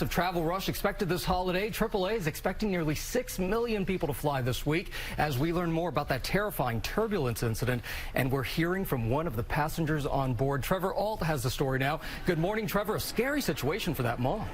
Of travel rush expected this holiday. AAA is expecting nearly 6 million people to fly this week as we learn more about that terrifying turbulence incident. And we're hearing from one of the passengers on board. Trevor Alt has the story now. Good morning, Trevor. A scary situation for that mom.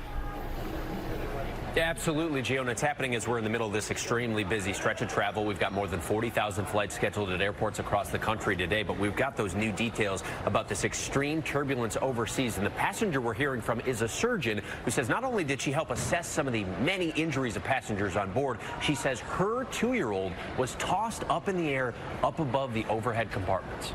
Yeah, absolutely, Gio, and it's happening as we're in the middle of this extremely busy stretch of travel. We've got more than 40,000 flights scheduled at airports across the country today, but we've got those new details about this extreme turbulence overseas. And the passenger we're hearing from is a surgeon who says not only did she help assess some of the many injuries of passengers on board, she says her 2-year-old was tossed up in the air up above the overhead compartments.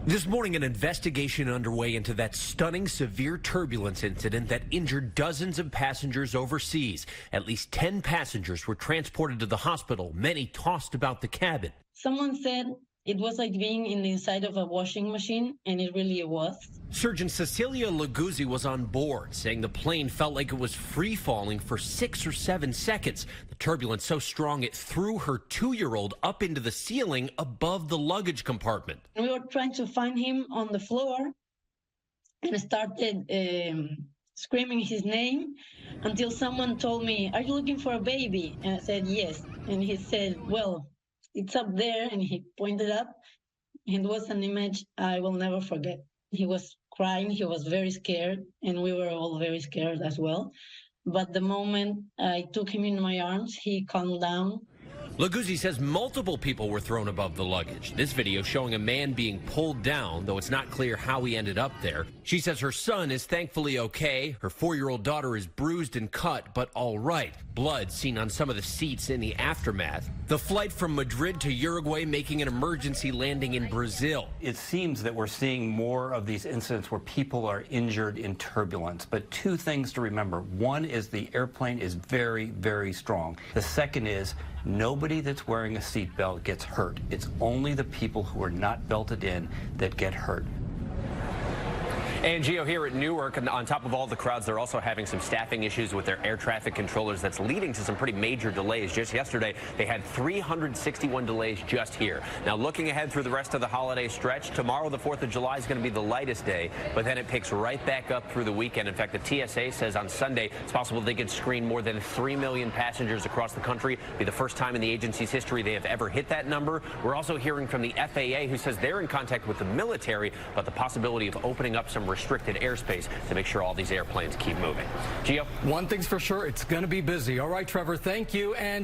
This morning, an investigation underway into that stunning severe turbulence incident that injured dozens of passengers overseas. At least 10 passengers were transported to the hospital, many tossed about the cabin. Someone said it was like being in the inside of a washing machine, and it really was. Surgeon Cecilia Laguzzi was on board, saying the plane felt like it was free-falling for 6 or 7 seconds. The turbulence so strong it threw her 2-year-old up into the ceiling above the luggage compartment. We were trying to find him on the floor and started screaming his name until someone told me, "Are you looking for a baby?" And I said, "Yes." And he said, "Well, it's up there," and he pointed up. It was an image I will never forget. He was crying, he was very scared, and we were all very scared as well. But the moment I took him in my arms, he calmed down. Laguzzi says multiple people were thrown above the luggage. This video showing a man being pulled down, though it's not clear how he ended up there. She says her son is thankfully okay. Her 4-year-old daughter is bruised and cut, but all right. Blood seen on some of the seats in the aftermath. The flight from Madrid to Uruguay making an emergency landing in Brazil. It seems that we're seeing more of these incidents where people are injured in turbulence. But 2 things to remember. One is the airplane is very, very strong. The second is nobody that's wearing a seatbelt gets hurt. It's only the people who are not belted in that get hurt. And Gio, here at Newark, and on top of all the crowds, they're also having some staffing issues with their air traffic controllers that's leading to some pretty major delays. Just yesterday, they had 361 delays just here. Now, looking ahead through the rest of the holiday stretch, tomorrow, the 4th of July, is going to be the lightest day, but then it picks right back up through the weekend. In fact, the TSA says on Sunday, it's possible they could screen more than 3 million passengers across the country. It'll be the first time in the agency's history they have ever hit that number. We're also hearing from the FAA, who says they're in contact with the military about the possibility of opening up some restricted airspace to make sure all these airplanes keep moving. Gio? One thing's for sure, it's going to be busy. All right, Trevor, thank you. And